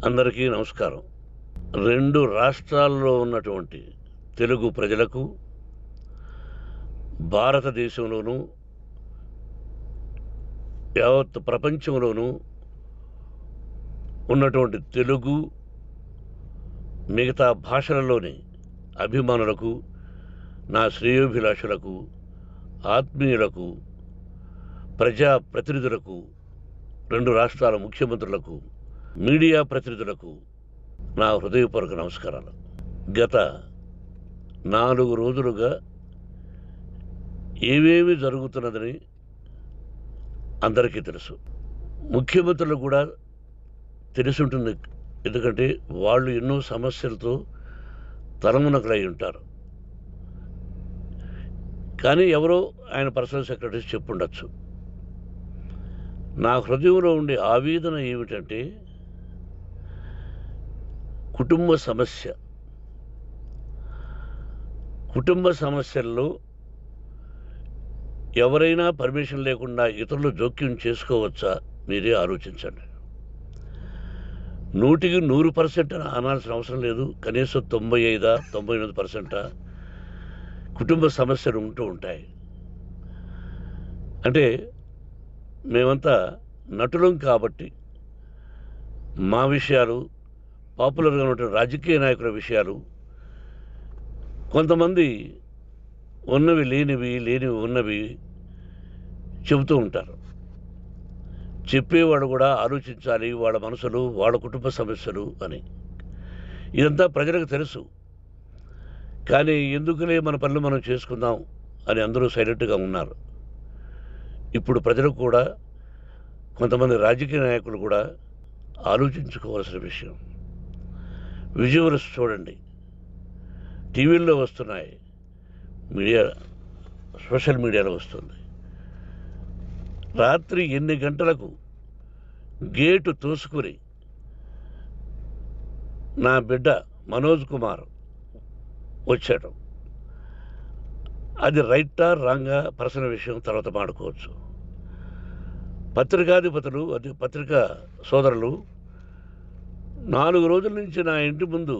అందరికీ నమస్కారం. 2 రాష్ట్రాల్లో ఉన్నటువంటి తెలుగు ప్రజలకు, భారతదేశంలోనూ, యావత్ ప్రపంచంలోనూ ఉన్నటువంటి తెలుగు, మిగతా భాషలలోని అభిమానులకు, నా శ్రేయోభిలాషులకు, ఆత్మీయులకు, ప్రజా ప్రతినిధులకు, 2 రాష్ట్రాల ముఖ్యమంత్రులకు, మీడియా ప్రతినిధులకు నా హృదయపూర్వక నమస్కారాలు. గత 4 రోజులుగా ఏమేమి జరుగుతున్నదని అందరికీ తెలుసు. ముఖ్యమంత్రులకు కూడా తెలిసి ఉంటుంది. ఎందుకంటే వాళ్ళు ఎన్నో సమస్యలతో తలమునకలై ఉంటారు. కానీ ఎవరో ఆయన పర్సనల్ సెక్రటరీస్ చెప్పుండొచ్చు. నా హృదయంలో ఉండే ఆవేదన ఏమిటంటే, కుటుంబ సమస్యల్లో ఎవరైనా పర్మిషన్ లేకుండా ఇతరులు జోక్యం చేసుకోవచ్చా? మీరే ఆలోచించండి. 100కి 100% అనాల్సిన అవసరం లేదు. కనీసం 95-99% కుటుంబ సమస్యలు ఉంటూ ఉంటాయి. అంటే మేమంతా నటులం కాబట్టి మా విషయాలు, పాపులర్గా ఉన్నటువంటి రాజకీయ నాయకుల విషయాలు, కొంతమంది ఉన్నవి లేనివి, లేనివి ఉన్నవి చెబుతూ ఉంటారు. చెప్పేవాడు కూడా ఆలోచించాలి, వాళ్ళ మనసులు, వాళ్ళ కుటుంబ సమస్యలు అని. ఇదంతా ప్రజలకు తెలుసు. కానీ ఎందుకులే మన పనులు మనం చేసుకుందాం అని అందరూ సైలెంట్గా ఉన్నారు. ఇప్పుడు ప్రజలకు కూడా, కొంతమంది రాజకీయ నాయకులు కూడా ఆలోచించుకోవాల్సిన విషయం. విజువల్స్ చూడండి, టీవీల్లో వస్తున్నాయి, సోషల్ మీడియాలో వస్తుంది. రాత్రి 8 గంటలకు గేటు తోసుకుని నా బిడ్డ మనోజ్ కుమార్ వచ్చాడు. అది రైటా రాంగా పర్సనల్ విషయం, తర్వాత మాడుకోవచ్చు. పత్రికాధిపతులు, అది పత్రికా సోదరులు 4 రోజుల నుంచి నా ఇంటి ముందు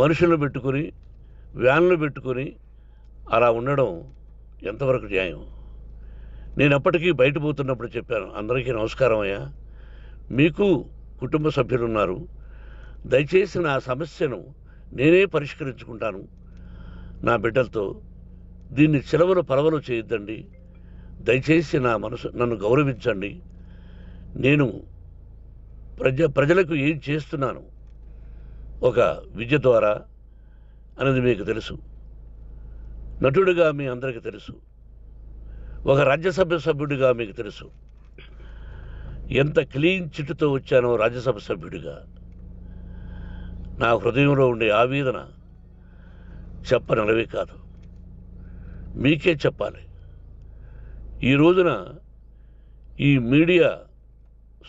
మనుషులను పెట్టుకుని, వ్యాన్లు పెట్టుకుని అలా ఉండడం ఎంతవరకు న్యాయం? నేను అప్పటికీ బయట పోతున్నప్పుడు చెప్పాను, అందరికీ నమస్కారం అయ్యా, మీకు కుటుంబ సభ్యులు ఉన్నారు, దయచేసి నా సమస్యను నేనే పరిష్కరించుకుంటాను నా బిడ్డలతో, దీన్ని చిలవలు పలవలు చేయొద్దండి, దయచేసి నన్ను గౌరవించండి, నేను ప్రజలకు ఏం చేస్తున్నాను ఒక విద్య ద్వారా అనేది మీకు తెలుసు, నటుడిగా మీ అందరికీ తెలుసు, ఒక రాజ్యసభ సభ్యుడిగా మీకు తెలుసు, ఎంత క్లీన్ చిట్టుతో వచ్చానో రాజ్యసభ సభ్యుడిగా. నా హృదయంలో ఉండే ఆవేదన చెప్పనలవే కాదు, మీకే చెప్పాలి. ఈ రోజున ఈ మీడియా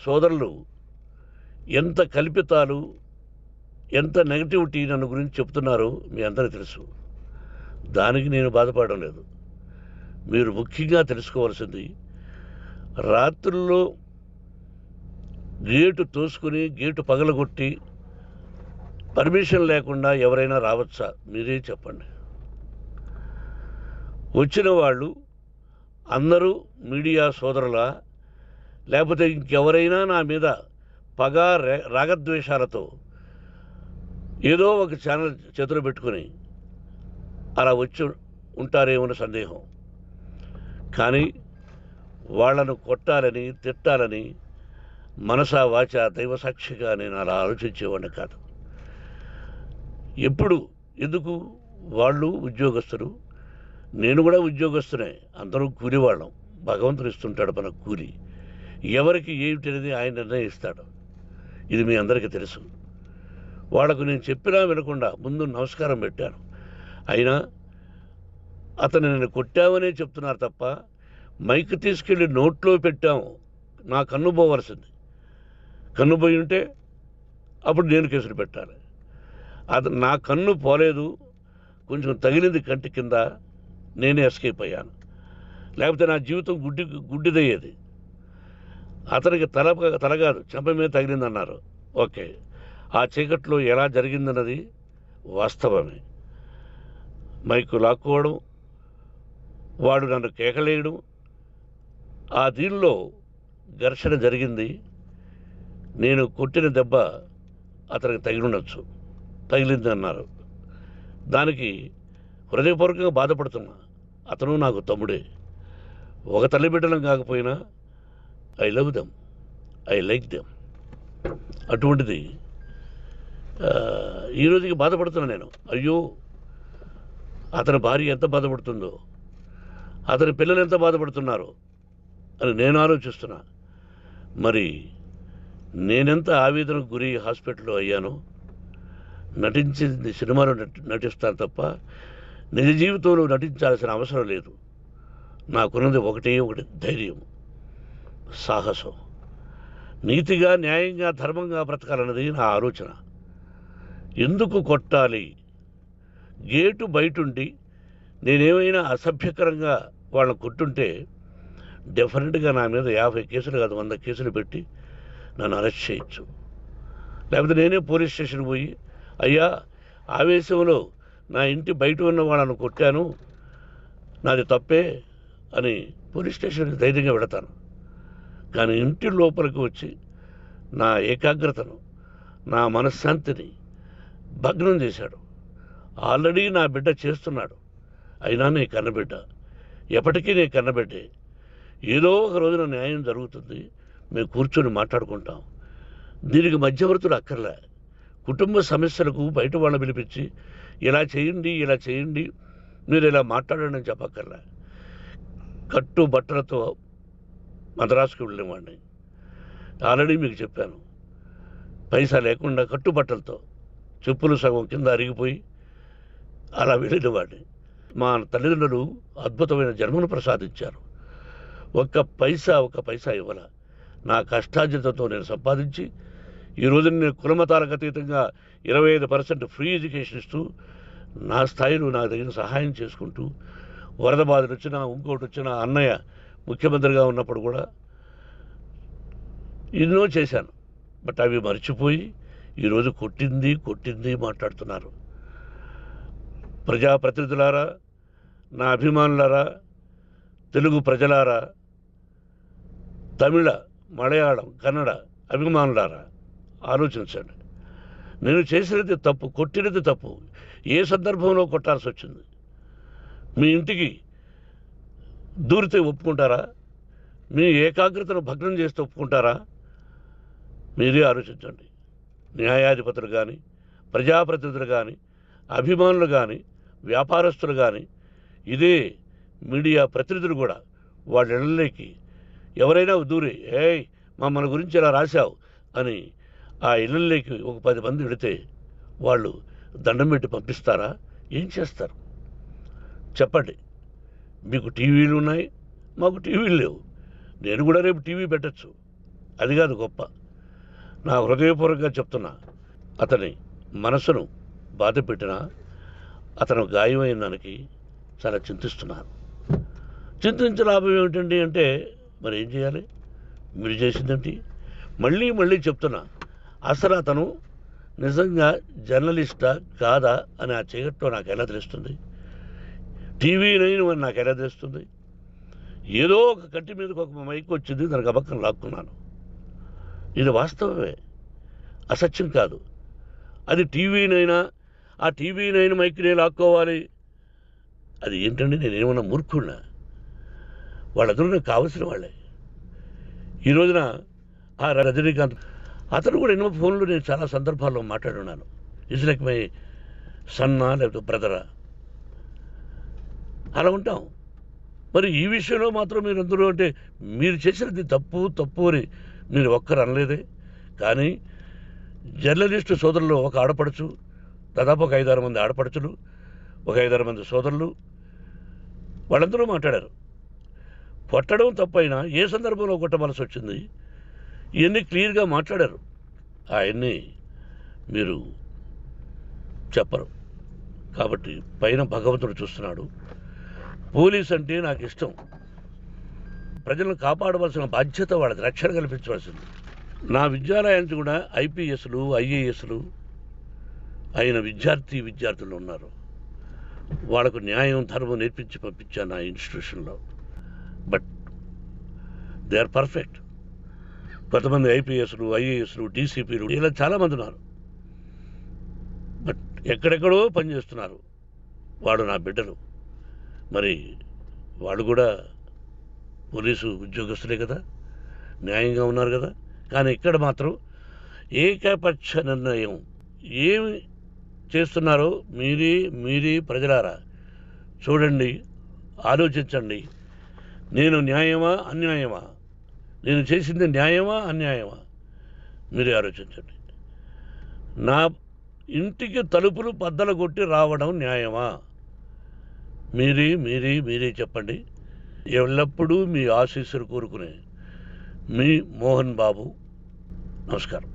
సోదరులు ఎంత కల్పితాలు, ఎంత నెగటివిటీ నన్ను గురించి చెప్తున్నారో మీ అందరికీ తెలుసు. దానికి నేను బాధపడడం లేదు. మీరు ముఖ్యంగా తెలుసుకోవాల్సింది, రాత్రుల్లో గేటు తోసుకుని, గేటు పగలగొట్టి పర్మిషన్ లేకుండా ఎవరైనా రావచ్చా? మీరే చెప్పండి. వచ్చిన వాళ్ళు అందరూ మీడియా సోదరులా, లేకపోతే ఇంకెవరైనా నా మీద పగ, రాగద్వేషాలతో ఏదో ఒక ఛానల్ చేతులు పెట్టుకుని అలా వచ్చి ఉంటారేమో సందేహం. కానీ వాళ్లను కొట్టాలని, తిట్టాలని మనసా వాచ దైవ సాక్షిగా నేను అలా ఆలోచించేవాడిని కాదు. ఎందుకు? వాళ్ళు ఉద్యోగస్తులు, నేను కూడా ఉద్యోగస్తునే, అందరూ కూలివాళ్ళం. భగవంతుడు ఇస్తుంటాడు మనకు కూలి. ఎవరికి ఏమిటి అనేది ఆయన నిర్ణయిస్తాడు. ఇది మీ అందరికీ తెలుసు. వాళ్లకు నేను చెప్పినా వినకుండా ముందు నమస్కారం పెట్టాను. అయినా అతను నేను కొట్టామనే చెప్తున్నారు తప్ప, మైక్ తీసుకెళ్ళి నోట్లో పెట్టాము, నా కన్ను పోవలసింది. కన్ను పోయి ఉంటే అప్పుడు నేను కేసులు పెట్టాలి. అది నా కన్ను పోలేదు, కొంచెం తగిలింది కంటి కింద, నేనే ఎస్కేప్ అయ్యాను. లేకపోతే నా జీవితం గుడ్డిదయ్యేది. అతనికి తల కాదు చెంప మీద తగిలిందన్నారు. ఓకే, ఆ చీకట్లో ఎలా జరిగిందన్నది వాస్తవమే. మైకు లాక్కోవడం, వాడు నన్ను కేకలేయడం, ఆ దీనిలో ఘర్షణ జరిగింది. నేను కొట్టిన దెబ్బ అతనికి తగిలింది అన్నారు. దానికి హృదయపూర్వకంగా బాధపడుతున్నా. అతను నాకు తమ్ముడే. ఒక తల్లి బిడ్డలం కాకపోయినా I love them, I like them. అటువంటిది ఈ రోజుకి బాధపడుతున్నా నేను. అయ్యో, అతని భార్య ఎంత బాధపడుతుందో, అతని పిల్లలు ఎంత బాధపడుతున్నారో అని నేను ఆలోచిస్తున్నా. మరి నేనెంత ఆవేదనకు గురి హాస్పిటల్లో అయ్యానో. నటించింది సినిమాలో నటిస్తాను తప్ప నిజ జీవితంలో నటించాల్సిన అవసరం లేదు. నాకున్నది ఒకటి ధైర్యం, సాహసం. నీతిగా, న్యాయంగా, ధర్మంగా బ్రతకాలన్నది నా ఆలోచన. ఎందుకు కొట్టాలి? గేటు బయటుండి నేనేమైనా అసభ్యకరంగా వాళ్ళని కొట్టుంటే డెఫినెట్గా నా మీద 50 కేసులు కాదు 100 కేసులు పెట్టి నన్ను అరెస్ట్ చేయొచ్చు. లేకపోతే నేనే పోలీస్ స్టేషన్కి పోయి, అయ్యా, ఆవేశంలో నా ఇంటి బయట ఉన్న వాళ్ళను కొట్టాను, నాది తప్పే అని పోలీస్ స్టేషన్కి ధైర్యంగా పెడతాను. కానీ ఇంటి లోపలికి వచ్చి నా ఏకాగ్రతను, నా మనశ్శాంతిని భగ్నం చేశాడు. ఆల్రెడీ నా బిడ్డ చేస్తున్నాడు. అయినా నీ కన్నబిడ్డ, ఎప్పటికీ నీ కన్నబిడ్డే. ఏదో ఒక రోజున న్యాయం జరుగుతుంది, మేము కూర్చొని మాట్లాడుకుంటాం. దీనికి మధ్యవర్తులు అక్కర్లే. కుటుంబ సమస్యలకు బయట వాళ్ళని పిలిపించి ఇలా చేయండి, మీరు ఇలా మాట్లాడండి అని చెప్పక్కర్లే. కట్టు బట్టలతో మద్రాసుకు వెళ్ళేవాడిని. ఆల్రెడీ మీకు చెప్పాను. పైసా లేకుండా కట్టుబట్టలతో, చెప్పులు సగం కింద అరిగిపోయి అలా వెళ్ళినవాడిని. మా తల్లిదండ్రులు అద్భుతమైన జన్మను ప్రసాదించారు. ఒక్క పైసా ఇవ్వాల. నా కష్టార్జితంతో నేను సంపాదించి ఈరోజు నేను కులమతాలకు అతీతంగా 25% ఫ్రీ ఎడ్యుకేషన్ ఇస్తూ, నా స్థాయిలో నాకు తగిన సహాయం చేసుకుంటూ, వరద బాధలు వచ్చినా, ఇంకోటి వచ్చినా, అన్నయ్య ముఖ్యమంత్రిగా ఉన్నప్పుడు కూడా ఎన్నో చేశాను. బట్ అవి మర్చిపోయి ఈరోజు కొట్టింది మాట్లాడుతున్నారు. ప్రజాప్రతినిధులారా, నా అభిమానులారా, తెలుగు ప్రజలారా, తమిళ, మలయాళం, కన్నడ అభిమానులారా, ఆలోచించండి. నేను చేసినది తప్పు, కొట్టినది తప్పు. ఏ సందర్భంలో కొట్టాల్సి వచ్చింది? మీ ఇంటికి దూరితే ఒప్పుకుంటారా? మీ ఏకాగ్రతను భగ్నం చేస్తే ఒప్పుకుంటారా? మీరే ఆలోచించండి. న్యాయాధిపతులు కానీ, ప్రజాప్రతినిధులు కానీ, అభిమానులు కానీ, వ్యాపారస్తులు కానీ, ఇదే మీడియా ప్రతినిధులు కూడా వాళ్ళ ఇళ్ళలోకి ఎవరైనా దూరి, ఏయ్ మమ్మల్ని గురించి ఇలా రాశావు అని ఆ ఇళ్ళల్లోకి ఒక 10 మంది వెళితే వాళ్ళు దండం పెట్టి పంపిస్తారా? ఏం చేస్తారు చెప్పండి? మీకు టీవీలు ఉన్నాయి, మాకు టీవీలు లేవు. నేను కూడా రేపు టీవీ పెట్టచ్చు. అది కాదు గొప్ప. నా హృదయపూర్వకంగా చెప్తున్నా. అతని మనసును బాధ పెట్టినా, అతను గాయమైన దానికి చాలా చింతిస్తున్నాను. చింతించే లాభం ఏమిటండి అంటే, మరి ఏం చేయాలి? మీరు చేసిందేంటి? మళ్ళీ చెప్తున్నా. అసలు అతను నిజంగా జర్నలిస్టా కాదా అని ఆ చీకట్లో నాకు ఎలా తెలుస్తుంది? టీవీ 9 అని నాకు ఎలా తెలుస్తుంది? ఏదో ఒక కంటి మీదకి ఒక మైక్ వచ్చింది, దానికి అబక్కం లాక్కున్నాను. ఇది వాస్తవమే, అసత్యం కాదు. అది టీవీ 9, ఆ టీవీ 9 మైక్నే లాక్కోవాలి. అది ఏంటండి? నేనేమన్నా మూర్ఖుడినా? వాళ్ళందరూ నాకు కావలసిన వాళ్ళే. ఈ రోజున ఆ రజనీకాంత్, అతను కూడా ఎన్నో ఫోన్లు నేను చాలా సందర్భాల్లో మాట్లాడున్నాను. ఇట్స్ లైక్ మై సన్నా, లేకపోతే బ్రదరా, అలా ఉంటాం. మరి ఈ విషయంలో మాత్రం మీరు అందరూ అంటే మీరు చేసినది తప్పు అని మీరు ఒక్కరు అనలేదే. కానీ జర్నలిస్టు సోదరులు, ఒక ఆడపడుచు, దాదాపు ఒక 5-6 మంది ఆడపడుచులు, ఒక 5-6 మంది సోదరులు, వాళ్ళందరూ మాట్లాడారు. కొట్టడం తప్పైనా ఏ సందర్భంలో కొట్టవలసి వచ్చింది, ఇవన్నీ క్లియర్గా మాట్లాడారు. ఆయన్ని మీరు చెప్పరు. కాబట్టి పైన భగవంతుడు చూస్తున్నాడు. పోలీస్ అంటే నాకు ఇష్టం. ప్రజలను కాపాడవలసిన బాధ్యత వాళ్ళది, రక్షణ కల్పించవలసింది. నా విద్యాలయానికి కూడా ఐపీఎస్లు ఐఏఎస్లు అయిన విద్యార్థులు ఉన్నారు. వాళ్ళకు న్యాయం ధర్మం నేర్పించి పంపించాను నా ఇన్స్టిట్యూషన్లో. But they are perfect. కొంతమంది ఐపీఎస్లు ఐఏఎస్లు డీసీపీలు ఇలా చాలామంది ఉన్నారు. బట్ ఎక్కడెక్కడో పనిచేస్తున్నారు. వాడు నా బిడ్డలు, మరి వాళ్ళు కూడా పోలీసు ఉద్యోగస్తులే కదా, న్యాయంగా ఉన్నారు కదా. కానీ ఇక్కడ మాత్రం ఏకపక్ష నిర్ణయం ఏమి చేస్తున్నారో మీరే ప్రజలారా చూడండి, ఆలోచించండి. నేను న్యాయమా అన్యాయమా, నేను చేసింది న్యాయమా అన్యాయమా, మీరే ఆలోచించండి. నా ఇంటికి తలుపులు బద్దలు కొట్టి రావడం న్యాయమా, మీరే చెప్పండి. ఎల్లప్పుడూ మీ ఆశీస్సులు కోరుకునే మీ మోహన్ బాబు. నమస్కారం.